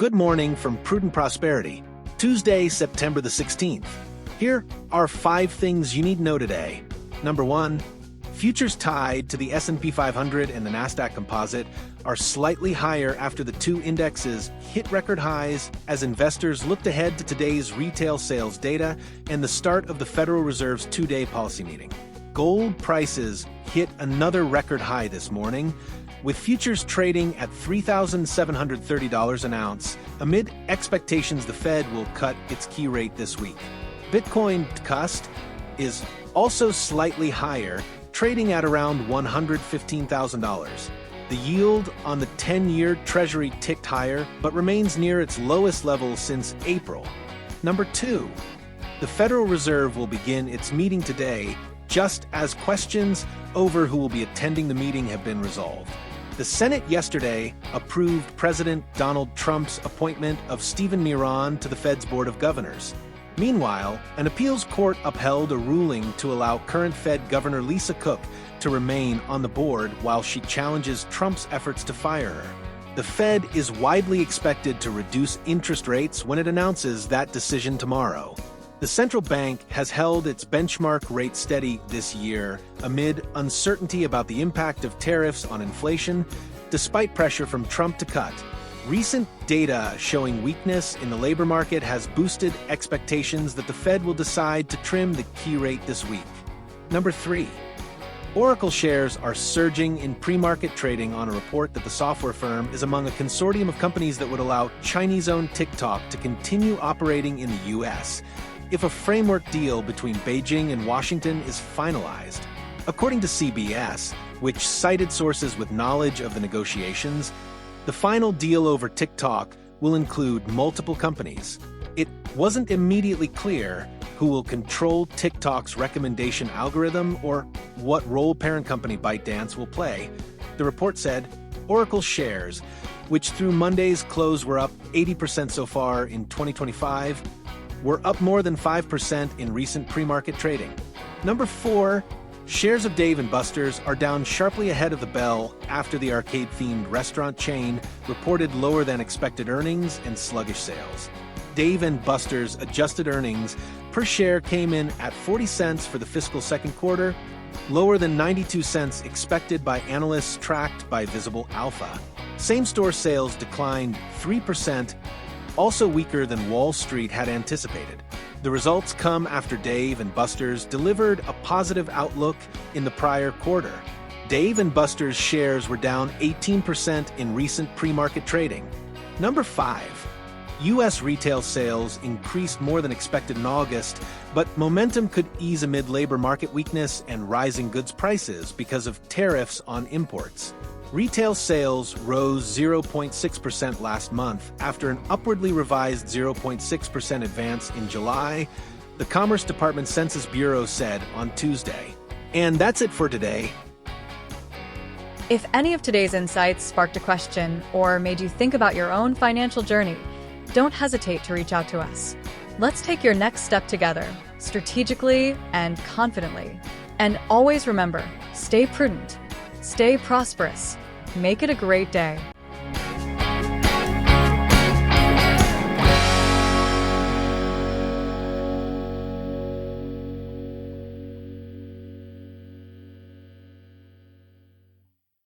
Good morning from Prudent Prosperity, Tuesday, September the 16th. Here are 5 things you need to know today. Number 1, futures tied to the S&P 500 and the Nasdaq Composite are slightly higher after the two indexes hit record highs as investors looked ahead to today's retail sales data and the start of the Federal Reserve's 2-day policy meeting. Gold prices hit another record high this morning, with futures trading at $3,730 an ounce, amid expectations the Fed will cut its key rate this week. Bitcoin cust is also slightly higher, trading at around $115,000. The yield on the 10-year Treasury ticked higher, but remains near its lowest level since April. Number 2, the Federal Reserve will begin its meeting today, just as questions over who will be attending the meeting have been resolved. The Senate yesterday approved President Donald Trump's appointment of Stephen Miran to the Fed's Board of Governors. Meanwhile, an appeals court upheld a ruling to allow current Fed Governor Lisa Cook to remain on the board while she challenges Trump's efforts to fire her. The Fed is widely expected to reduce interest rates when it announces that decision tomorrow. The central bank has held its benchmark rate steady this year amid uncertainty about the impact of tariffs on inflation, despite pressure from Trump to cut. Recent data showing weakness in the labor market has boosted expectations that the Fed will decide to trim the key rate this week. Number 3, Oracle shares are surging in pre-market trading on a report that the software firm is among a consortium of companies that would allow Chinese-owned TikTok to continue operating in the U.S. if a framework deal between Beijing and Washington is finalized. According to CBS, which cited sources with knowledge of the negotiations, the final deal over TikTok will include multiple companies. It wasn't immediately clear who will control TikTok's recommendation algorithm or what role parent company ByteDance will play. The report said Oracle shares, which through Monday's close were up 80% so far in 2025, were up more than 5% in recent pre-market trading. Number 4, shares of Dave & Buster's are down sharply ahead of the bell after the arcade-themed restaurant chain reported lower than expected earnings and sluggish sales. Dave & Buster's adjusted earnings per share came in at 40 cents for the fiscal second quarter, lower than 92 cents expected by analysts tracked by Visible Alpha. Same-store sales declined 3%, also weaker than Wall Street had anticipated. The results come after Dave & Buster's delivered a positive outlook in the prior quarter. Dave & Buster's shares were down 18% in recent pre-market trading. Number 5, U.S. retail sales increased more than expected in August, but momentum could ease amid labor market weakness and rising goods prices because of tariffs on imports. Retail sales rose 0.6% last month after an upwardly revised 0.6% advance in July, the Commerce Department Census Bureau said on Tuesday. And that's it for today. If any of today's insights sparked a question or made you think about your own financial journey, don't hesitate to reach out to us. Let's take your next step together, strategically and confidently. And always remember, stay prudent, stay prosperous. Make it a great day.